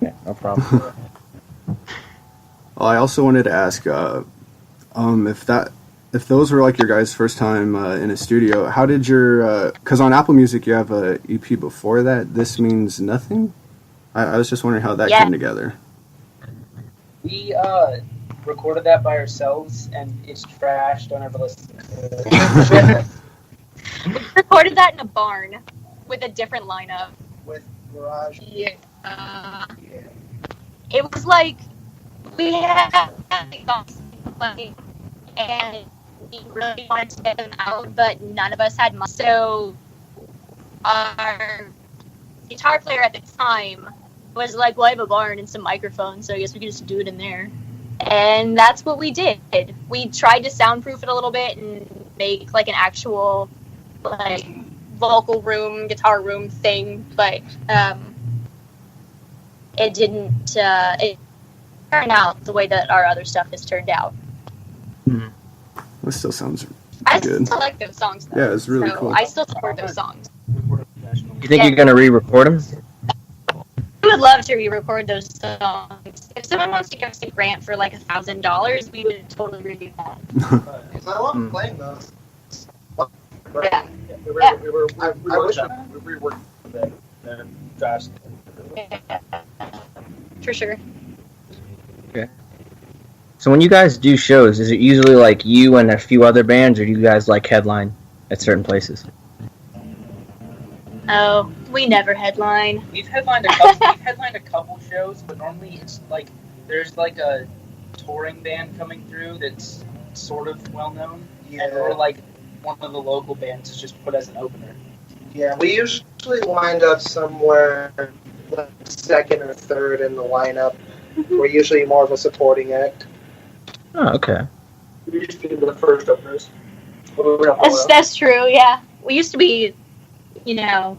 Yeah, no problem. Well, I also wanted to ask if those were like your guys' first time in a studio. How did your because on Apple Music you have a EP before that. This Means Nothing. I was just wondering how that came together. We recorded that by ourselves, and it's trash. Don't ever listen to it. We recorded that in a barn with a different lineup. With garage. Yeah. It was like we had like, and we really wanted to get them out, but none of us had money. So our guitar player at the time was like, well, I have a barn and some microphones, so I guess we could just do it in there. And that's what we did. We tried to soundproof it a little bit and make like an actual like vocal room, guitar room thing, but it didn't it turn out the way that our other stuff has turned out. This still sounds good. I still like those songs, though. Yeah, it's really cool. I still support those songs. You think you're gonna re-record them? We would love to re-record those songs. If someone wants to give us a grant for like $1,000, we would totally redo that. I love playing those. Yeah. We reworked it. And Josh. For sure. Okay. So when you guys do shows, is it usually like you and a few other bands, or do you guys like headline at certain places? Oh, we never headline. We've headlined a couple shows, but normally it's like there's like a touring band coming through that's sort of well known, and we're like one of the local bands is just put as an opener. Yeah, we usually wind up somewhere like second or third in the lineup. We're usually more of a supporting act. Oh, okay. We used to be the first openers. That's true, yeah. We used to be, the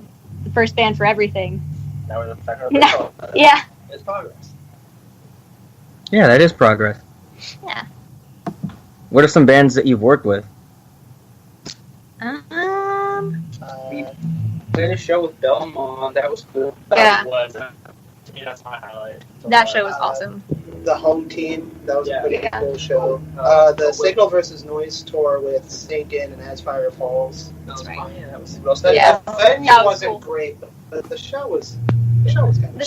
first band for everything. Now we're the second. Yeah. It's progress. Yeah, that is progress. Yeah. What are some bands that you've worked with? We played a show with Belmont. That was cool. Yeah. To me, that's my highlight. That show was awesome. The home team, that was a pretty cool show. The Signal versus Noise tour with Sinkin and As Fire Falls. That's right. Yeah, that was The venue that was wasn't cool. great, but the show was kind of The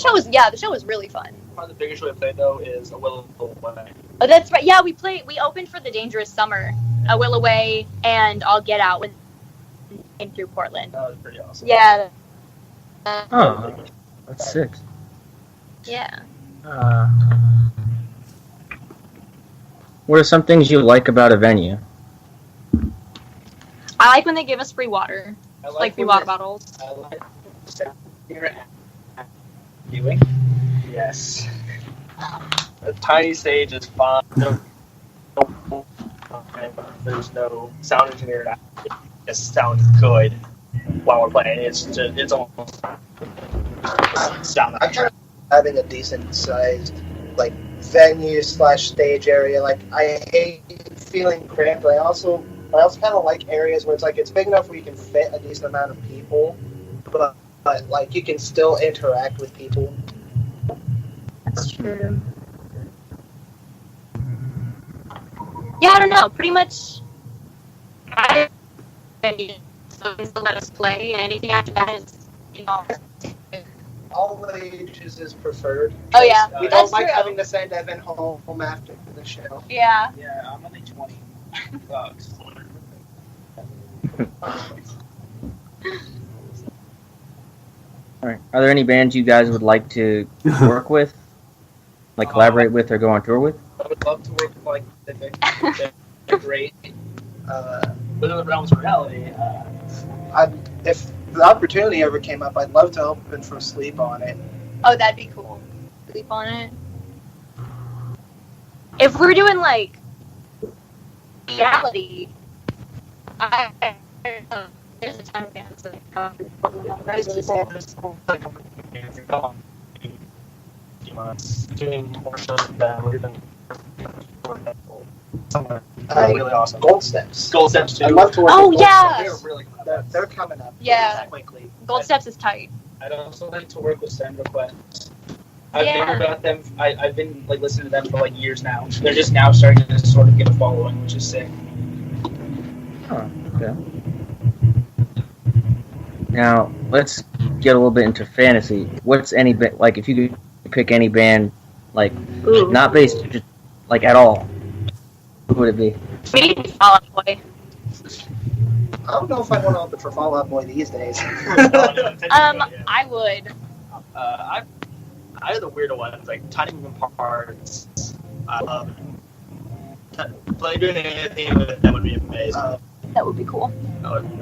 show was really fun. One of the biggest shows I played though is a Willow Way. Oh, that's right. Yeah, we opened for the Dangerous Summer, A Will Away, and I'll Get Out when came through Portland. That was pretty awesome. Yeah. Oh, that's sick. Yeah. What are some things you like about a venue? I like when they give us free water. I Like free water bottles. I like viewing. Yes. A tiny stage is fine. There's no sound engineer. It just sounds good while we're playing. It's almost sound. I'm trying having a decent sized venue / stage area. Like, I hate feeling cramped, but I also kind of like areas where it's big enough where you can fit a decent amount of people, but you can still interact with people. That's true. Yeah, I don't know. Pretty much, so let us play, and anything after that is, All ages is preferred. Oh, yeah. We That's don't like true. having to send Evan home after the show. Yeah. Yeah, I'm only $20. All right. Are there any bands you guys would like to work with, collaborate with, or go on tour with? I would love to work with Pacific. They're great. Within the realms of reality. If the opportunity ever came up, I'd love to open for Sleep on it. Oh, that'd be cool. Sleep on it. If we're doing reality, there's a ton of bands that come through Portland. I was really sad. Doing more shows than that. We've been really awesome. Gold Steps. Gold Steps too. I'd love to work Oh, with Gold yeah. Steps. They're coming up Yeah. quickly. Gold Steps is tight. I'd also like to work with Send Requests. I've heard about them. I've been like listening to them for like years now. They're just now starting to sort of get a following, which is sick. Oh, okay. Now let's get a little bit into fantasy. What's any like if you could pick any band, like Ooh. not based just like at all, who would it be? Maybe Fall Out Boy. I don't know if I want to open for Fall Out Boy these days. I would. I have the weirder ones, like Tiny Moving Parts. I love it. Play doing anything with them would be amazing. That would be cool.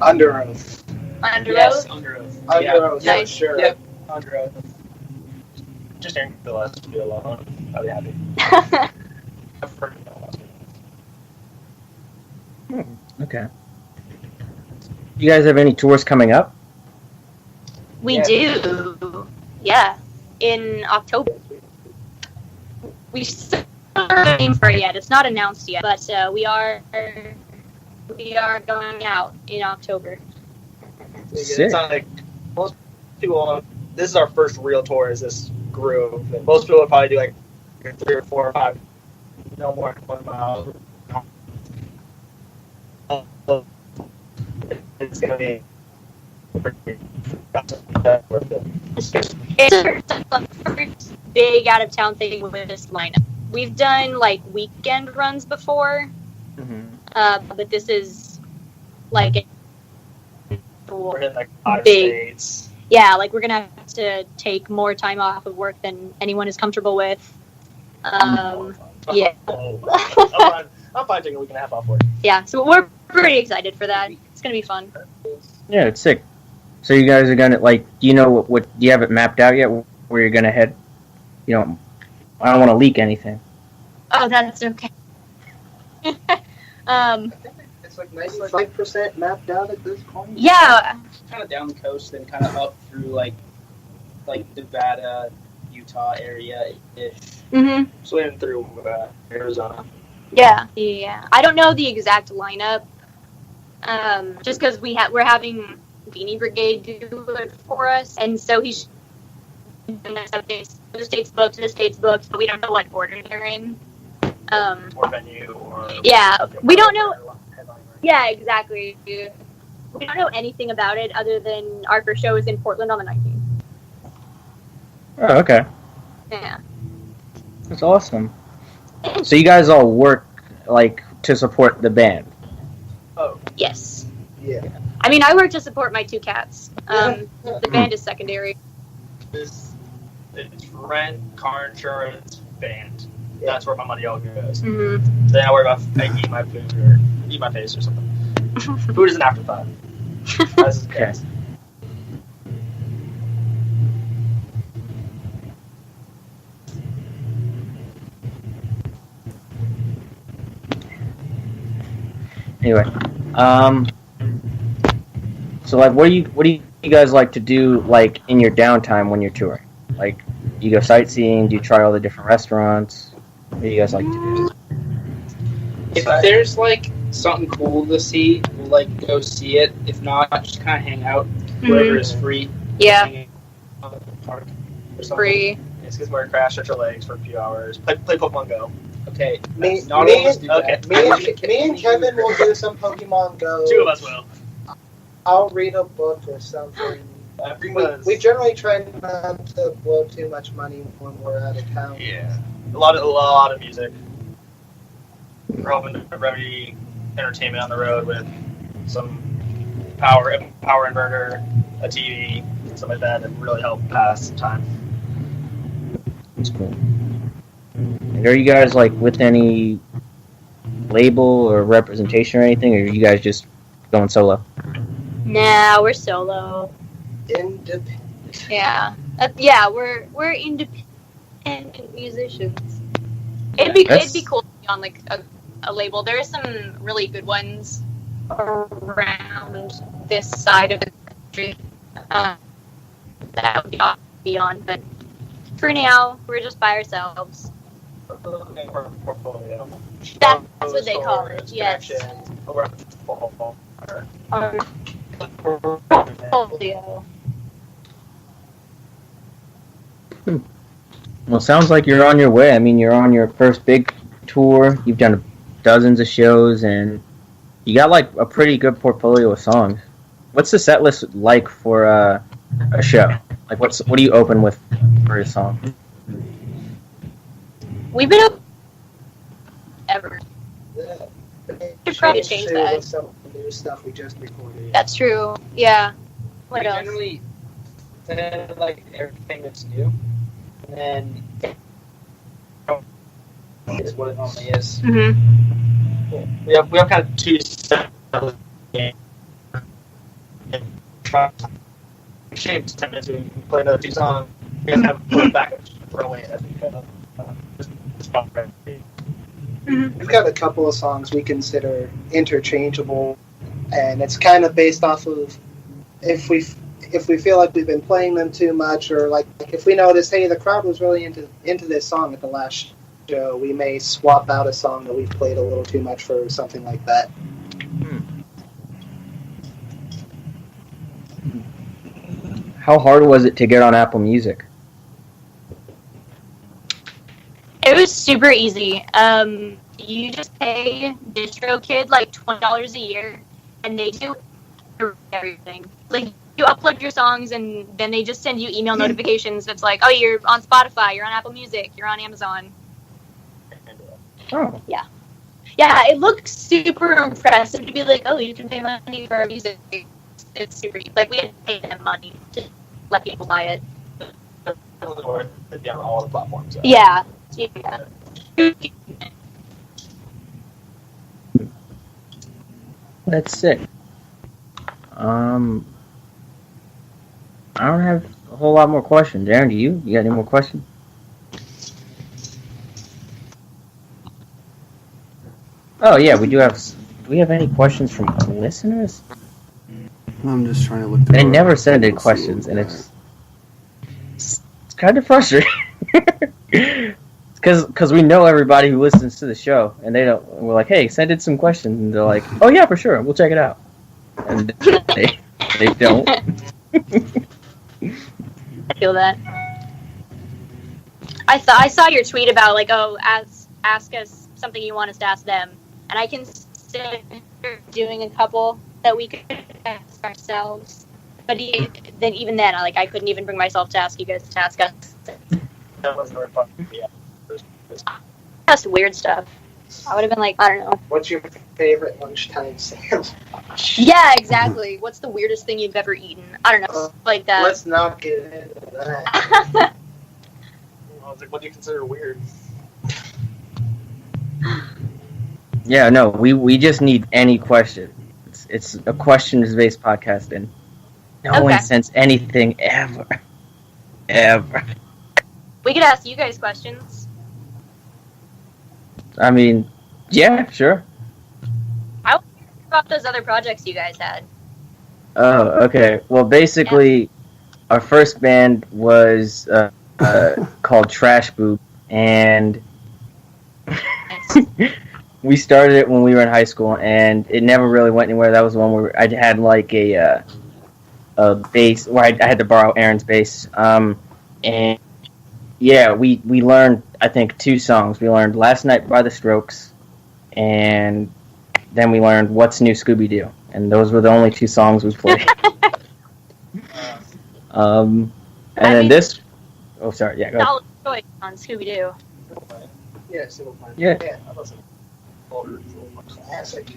Under Oath. Under Yes, Oath? Under Oath. Under Yeah. Oath, Nice. sure. Yep, Under Oath. Just hearing the last video alone, I'll be happy. I've heard the last video. Okay. You guys have any tours coming up? We Yeah. do. Yeah. In October. We still don't have a name for it yet. It's not announced yet, but we are going out in October. Sick. It's not like most people. This is our first real tour. Is this group? And most people would probably do like 3 or 4 or 5, no more than 1 mile. It's gonna be. It's our first big out of town thing with this lineup. We've done like weekend runs before, but this is like We're hitting like 5 Big. states. yeah, like we're gonna have to take more time off of work than anyone is comfortable with. Yeah. I'm fine taking a week and a half off work. Yeah, so we're pretty excited for that. It's gonna be fun. Yeah, it's sick. So you guys are gonna like, do you know what do you have it mapped out yet? Where you're gonna head? You know, I don't want to leak anything. Oh, that's okay. It's like 95% mapped out at this point. Yeah. Kind of down the coast, then kind of up through like Nevada, Utah area ish. Mhm. Swim through Arizona. Yeah. Yeah. I don't know the exact lineup. Just because we're having Beanie Brigade do it for us, and so he's doing that stuff. The state's booked, but we don't know what order they're in. Or venue or Yeah, we don't know. Yeah, exactly. We don't know anything about it other than our first show is in Portland on the 19th. Oh, okay. Yeah. That's awesome. So you guys all work like to support the band. Yes. Yeah. I mean, I work to support my 2 cats. The band is secondary. It's rent, car insurance, band. That's where my money all goes. Mm-hmm. Then I worry about eating my food or eat my face or something. Food is an afterthought. That's Okay. Anyway, so like, what do you guys like to do like in your downtime when you're touring? Like, do you go sightseeing? Do you try all the different restaurants? What do you guys like to do? If there's like something cool to see, we'll like go see it. If not, just kind of hang out wherever is free. Yeah, Hang out in the park or something. free. It's because we're crash at your legs for a few hours. Play Pokemon Go. Okay, Me, not me, all of us do that. me and Kevin will do some Pokemon Go. 2 of us will. I'll read a book or something. We generally try not to blow too much money when we're out of town. Yeah, a lot of music. We're hoping to remedy entertainment on the road with some power inverter, a TV, stuff like that really help pass some time. That's cool. And are you guys like with any label or representation or anything, or are you guys just going solo? Nah, we're solo. Independent. Yeah, we're independent musicians. It'd be cool to be on like a label. There are some really good ones around this side of the country that would be on, but for now we're just by ourselves. Portfolio. That's what they call it. Yes. Our portfolio. Well, sounds like you're on your way. I mean, you're on your first big tour. You've done dozens of shows, and you got like a pretty good portfolio of songs. What's the set list like for a show? Like, what do you open with for a song? We've been up ever. Should probably change that. With some new stuff we just recorded. That's true. Yeah. What We else? generally send like everything that's new, and then is what it normally is. Mm-hmm. We have kind of two sets of games. Shame 10 minutes we can play another two songs. We have to have put it back and throw away as we kind of just We've got a couple of songs we consider interchangeable, and it's kind of based off of if we feel like we've been playing them too much, or like if we notice, hey, the crowd was really into this song at the last show, we may swap out a song that we've played a little too much for something like that. How hard was it to get on Apple Music? It was super easy. You just pay DistroKid like $20 a year, and they do everything. Like, you upload your songs, and then they just send you email notifications that's like, oh, you're on Spotify, you're on Apple Music, you're on Amazon. Oh. Yeah, it looks super impressive to be like, oh, you can pay money for our music. It's super easy. Like, we had to pay them money to let people buy it. Yeah, all the platforms. Yeah. That's sick. I don't have a whole lot more questions. Aaron, do you? You got any more questions? Oh yeah, we do have. Do we have any questions from listeners? I'm just trying to look. They never send in questions, and it's kind of frustrating. Because we know everybody who listens to the show, and they don't. We're like, hey, send in some questions, and they're like, oh yeah, for sure, we'll check it out. And they don't. I feel that. I saw your tweet about like, oh, ask us something you want us to ask them, and I consider doing a couple that we could ask ourselves. But even then, I couldn't even bring myself to ask you guys to ask us. That wasn't very fun. Yeah. Asked weird stuff. I would have been like, I don't know. What's your favorite lunchtime sandwich? Yeah, exactly. What's the weirdest thing you've ever eaten? I don't know, like that. Let's not get into that. I was like, what do you consider weird? Yeah, no, we just need any question. It's a questions-based podcast, and no one sends anything ever. We could ask you guys questions. I mean, yeah, sure. I want to hear about those other projects you guys had. Oh, okay. Well, basically, our first band was called Trash Boob, and we started it when we were in high school, and it never really went anywhere. That was the one where I had like a bass, where I had to borrow Aaron's bass, and yeah, we learned, I think, 2 songs. We learned Last Night by the Strokes, and then we learned What's New Scooby-Doo. And those were the only 2 songs we played. And then this... Oh, sorry, yeah, go ahead. Solid choice on Scooby-Doo. Yeah, single plan. Yeah. I was classic.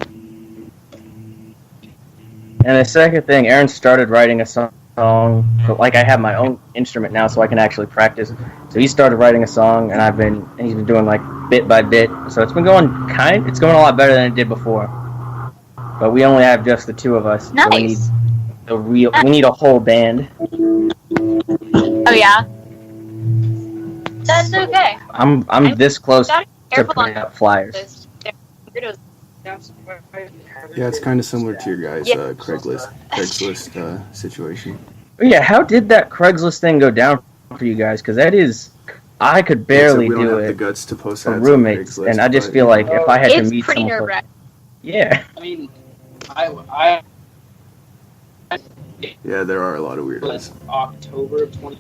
And the second thing, Aaron started writing a song, but like I have my own instrument now, so I can actually practice. So he started writing a song, and he's been doing like bit by bit. So it's been going it's going a lot better than it did before. But we only have just the 2 of us. Nice. So we need a whole band. Oh yeah. That's okay. I'm this close to Careful putting on out flyers. Yeah, it's kind of similar to your guys' Yeah. Craigslist situation. Yeah, how did that Craigslist thing go down for you guys? Because I could barely we don't do have the it guts to post for ads roommates, on Craigslist, and I just but, feel like if I had to It's meet pretty someone, nerve-wracking. yeah, I mean, I yeah, there are a lot of weirdos. October of 20